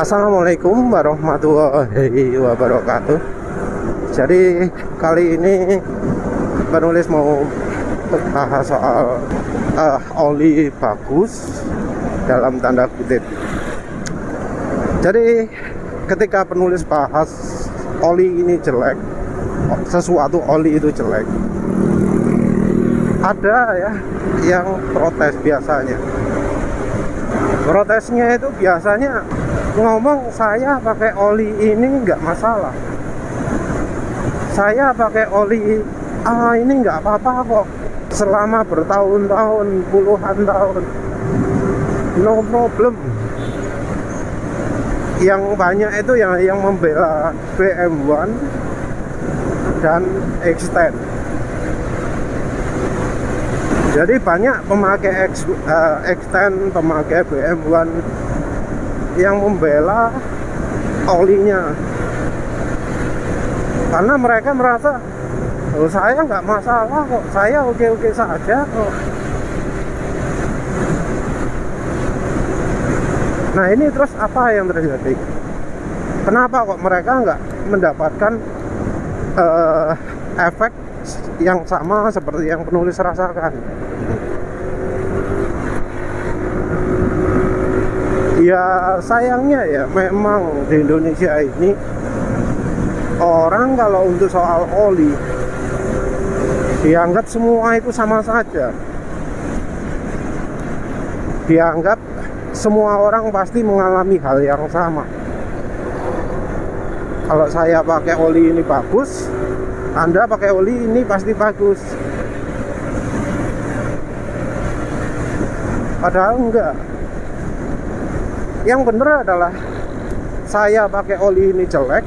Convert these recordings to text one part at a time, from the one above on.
Assalamualaikum warahmatullahi wabarakatuh. Jadi kali ini penulis mau bahas soal oli bagus dalam tanda kutip. Jadi ketika penulis bahas oli ini jelek, sesuatu oli itu jelek, ada ya yang protes biasanya. Protesnya itu biasanya ngomong, saya pakai oli ini nggak masalah, saya pakai oli ini nggak apa-apa kok, selama bertahun-tahun, puluhan tahun, no problem. Yang banyak itu yang membela BM1 dan Extend. Jadi banyak pemakai Extend, pemakai BM1 yang membela olinya, karena mereka merasa, oh saya nggak masalah kok, saya oke-oke saja kok. Nah ini terus apa yang terjadi? Kenapa kok mereka nggak mendapatkan efek yang sama seperti yang penulis rasakan? Ya sayangnya ya, memang di Indonesia ini orang kalau untuk soal oli dianggap semua itu sama saja. Dianggap semua orang pasti mengalami hal yang sama. Kalau saya pakai oli ini bagus, Anda pakai oli ini pasti bagus. Padahal enggak. Yang benar adalah saya pakai oli ini jelek,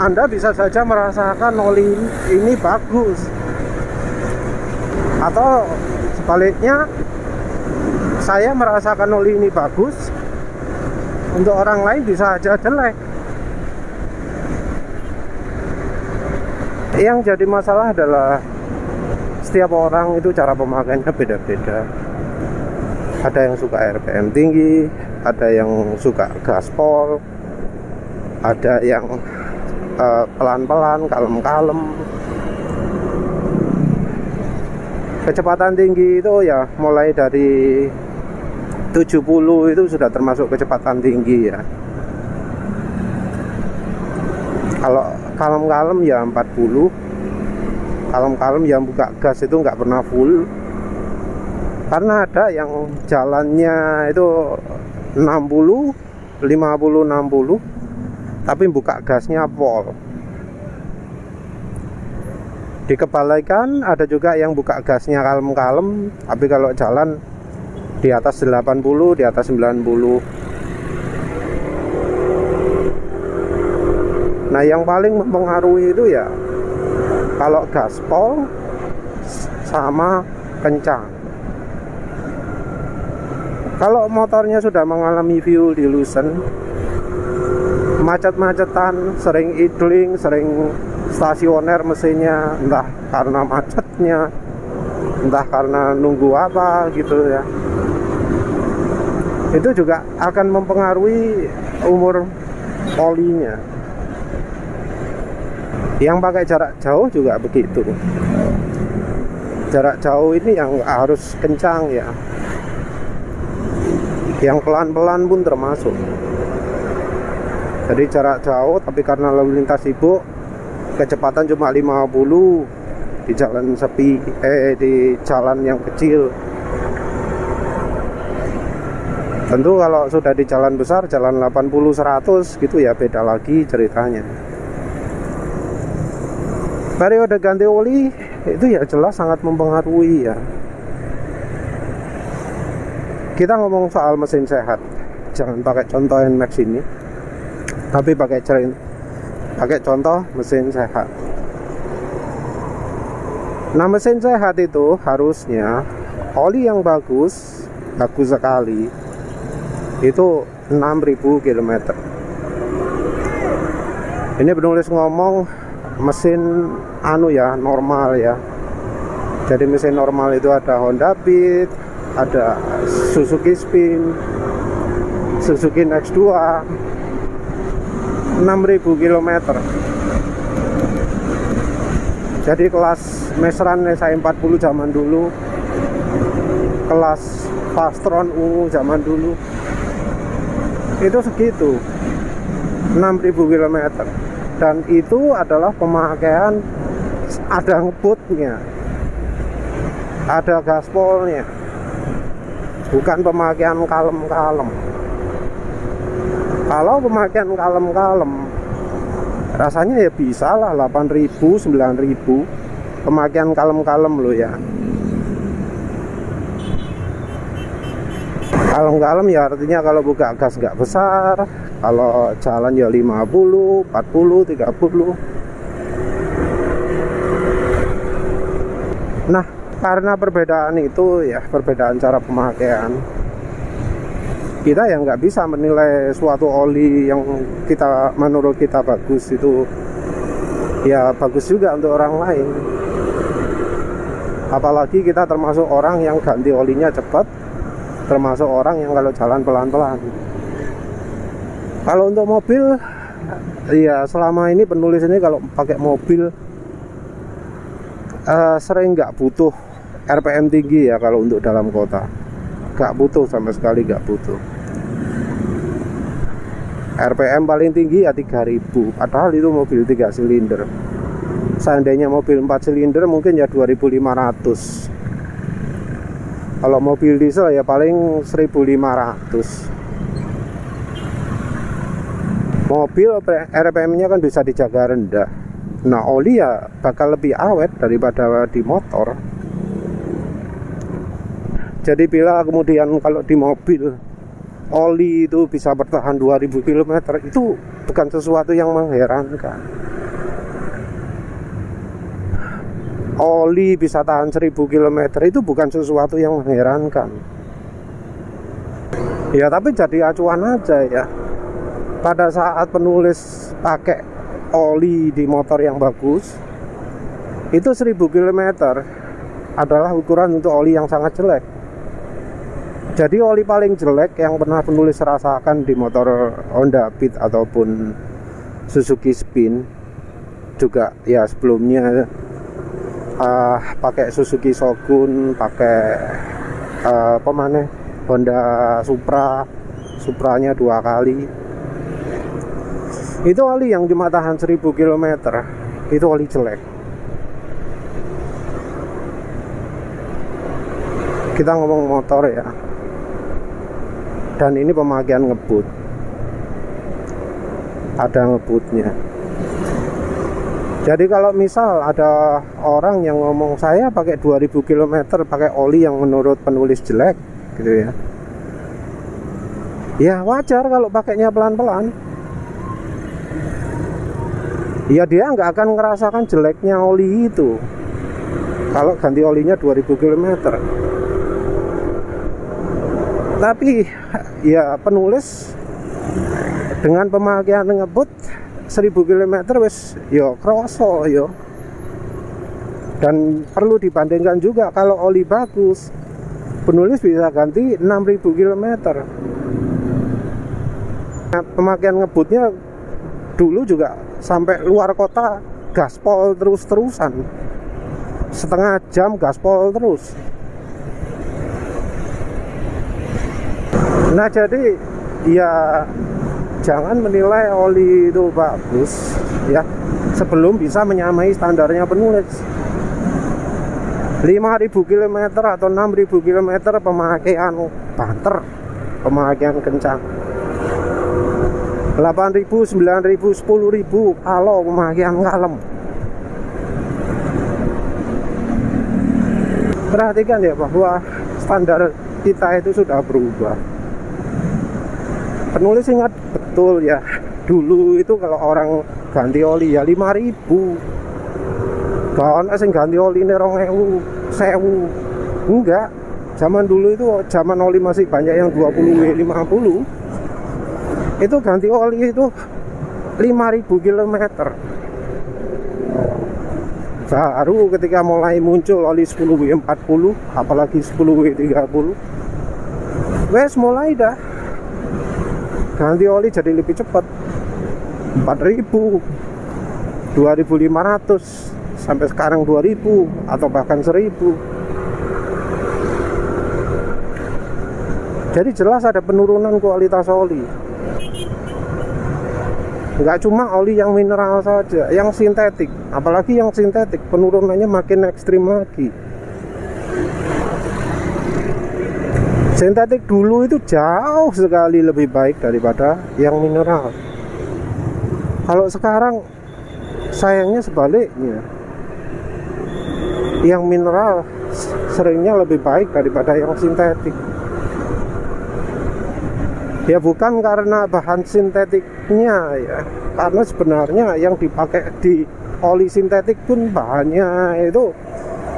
Anda bisa saja merasakan oli ini bagus. Atau sebaliknya, saya merasakan oli ini bagus, untuk orang lain bisa saja jelek. Yang jadi masalah adalah setiap orang itu cara pemakaiannya beda-beda. Ada yang suka RPM tinggi, ada yang suka gaspol, ada yang pelan-pelan, kalem-kalem. Kecepatan tinggi itu ya mulai dari 70 itu sudah termasuk kecepatan tinggi ya. Kalau kalem-kalem ya 40. Kalem-kalem yang buka gas itu nggak pernah full. Karena ada yang jalannya itu 60, 50, 60, tapi buka gasnya pol. Di kebalikan ada juga yang buka gasnya kalem-kalem, tapi kalau jalan di atas 80, di atas 90. Nah yang paling mempengaruhi itu ya kalau gaspol sama kencang. Kalau motornya sudah mengalami fuel dilution, macet-macetan, sering idling, sering stasioner mesinnya, entah karena macetnya, entah karena nunggu apa gitu ya, itu juga akan mempengaruhi umur olinya. Yang pakai jarak jauh juga begitu. Jarak jauh ini yang harus kencang ya, yang pelan-pelan pun termasuk. Jadi jarak jauh tapi karena lalu lintas sibuk, kecepatan cuma 50 di jalan sepi, di jalan yang kecil. Tentu kalau sudah di jalan besar, jalan 80-100 gitu ya beda lagi ceritanya. Periode ganti oli itu ya jelas sangat mempengaruhi ya. Kita ngomong soal mesin sehat, jangan pakai contoh NMAX ini, tapi pakai contoh mesin sehat. Nah mesin sehat itu harusnya oli yang bagus sekali itu 6.000 km. Ini penulis ngomong mesin normal ya. Jadi mesin normal itu ada Honda Beat, ada Suzuki Spin, Suzuki Next 2 6.000 km. Jadi kelas Mesran SI 40 zaman dulu, kelas Fastron ungu zaman dulu itu segitu, 6.000 km. Dan itu adalah pemakaian ada ngebutnya, ada gaspolnya, bukan pemakaian kalem-kalem. Kalau pemakaian kalem-kalem rasanya ya bisa lah 8.000, 9.000 pemakaian kalem-kalem loh ya. Kalem-kalem ya artinya kalau buka gas nggak besar, kalau jalan ya 50, 40, 30. Nah, karena perbedaan itu ya, perbedaan cara pemakaian, kita yang nggak bisa menilai suatu oli yang kita menurut kita bagus itu ya bagus juga untuk orang lain. Apalagi kita termasuk orang yang ganti olinya cepat, termasuk orang yang kalau jalan pelan-pelan. Kalau untuk mobil ya selama ini penulis ini kalau pakai mobil sering nggak butuh RPM tinggi ya. Kalau untuk dalam kota nggak butuh, sama sekali nggak butuh. RPM paling tinggi ya 3000, padahal itu mobil 3 silinder. Seandainya mobil 4 silinder mungkin ya 2500. Kalau mobil diesel ya paling 1500. Mobil RPM-nya kan bisa dijaga rendah. Nah, oli ya bakal lebih awet daripada di motor. Jadi bila kemudian kalau di mobil oli itu bisa bertahan 2000 km, itu bukan sesuatu yang mengherankan. Oli bisa tahan 1000 km itu bukan sesuatu yang mengherankan. Ya tapi jadi acuan aja ya. Pada saat penulis pakai oli di motor yang bagus, itu 1000 km adalah ukuran untuk oli yang sangat jelek. Jadi oli paling jelek yang pernah penulis rasakan di motor Honda Beat ataupun Suzuki Spin, juga ya sebelumnya pakai Suzuki Shogun, pakai pemane Honda Supranya 2 kali. Itu oli yang cuma tahan 1000 km, itu oli jelek. Kita ngomong motor ya. Dan ini pemakaian ngebut, ada ngebutnya. Jadi kalau misal ada orang yang ngomong saya pakai 2000 km pakai oli yang menurut penulis jelek gitu ya, ya wajar kalau pakainya pelan-pelan. Ya dia nggak akan ngerasakan jeleknya oli itu kalau ganti olinya 2000 km. Tapi ya penulis dengan pemakaian ngebut 1000 km wis yo kroso yo. Dan perlu dibandingkan juga kalau oli bagus, penulis bisa ganti 6000 km. Nah, pemakaian ngebutnya dulu juga sampai luar kota gaspol terus-terusan, setengah jam gaspol terus. Nah jadi ya jangan menilai oli itu bagus ya sebelum bisa menyamai standarnya penulis. 5000 km atau 6000 km pemakaian banter, pemakaian kencang. 8000, 9000, 10000 kalau pemakaian kalem. Perhatikan ya bahwa standar kita itu sudah berubah. Penulis ingat betul ya, dulu itu kalau orang ganti oli ya 5000. Kawan asing ganti oli ini 2000, 1000. Enggak, zaman dulu itu zaman oli masih banyak yang 20W, 50. Itu ganti oli itu 5000 km. Baru ketika mulai muncul oli 10W40, apalagi 10W30, wes mulai dah ganti oli jadi lebih cepat, 4.000, 2.500 sampai sekarang 2.000 atau bahkan 1.000. Jadi jelas ada penurunan kualitas oli. Nggak cuma oli yang mineral saja, yang sintetik, apalagi yang sintetik penurunannya makin ekstrim lagi. Sintetik dulu itu jauh sekali lebih baik daripada yang mineral. Kalau sekarang sayangnya sebaliknya, yang mineral seringnya lebih baik daripada yang sintetik. Ya bukan karena bahan sintetiknya ya, karena sebenarnya yang dipakai di oli sintetik pun bahannya itu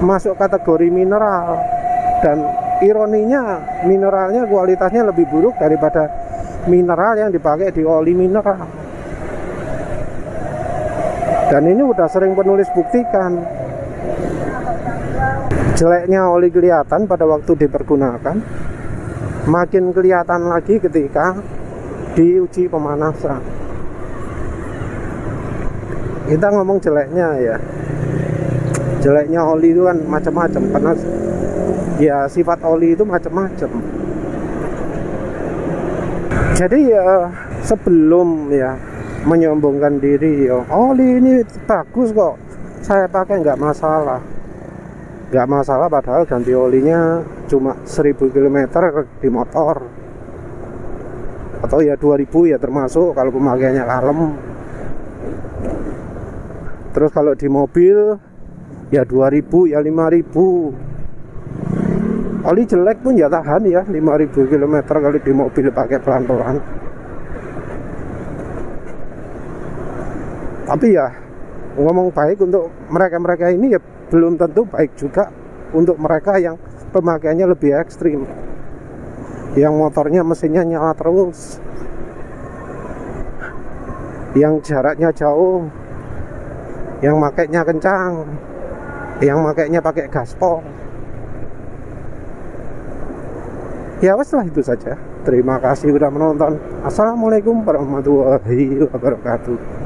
masuk kategori mineral, dan ironinya mineralnya kualitasnya lebih buruk daripada mineral yang dipakai di oli mineral. Dan ini udah sering penulis buktikan. Jeleknya oli kelihatan pada waktu dipergunakan, makin kelihatan lagi ketika diuji pemanasan. Kita ngomong jeleknya ya, jeleknya oli itu kan macam-macam, karena ya sifat oli itu macam-macam. Jadi ya sebelum ya menyombongkan diri, oli ini bagus kok, saya pakai nggak masalah. Nggak masalah padahal ganti olinya cuma 1.000 km di motor, atau ya 2.000 ya termasuk kalau pemakaiannya kalem. Terus kalau di mobil ya 2.000 ya 5.000. Oli jelek pun ya tahan ya 5.000 km kalau di mobil pakai pelan-pelan. Tapi ya ngomong baik untuk mereka-mereka ini ya belum tentu baik juga untuk mereka yang pemakaiannya lebih ekstrim, yang motornya mesinnya nyala terus, yang jaraknya jauh, yang makainya kencang, yang makainya pakai gaspol. Ya wes lah, itu saja. Terima kasih sudah menonton. Assalamualaikum warahmatullahi wabarakatuh.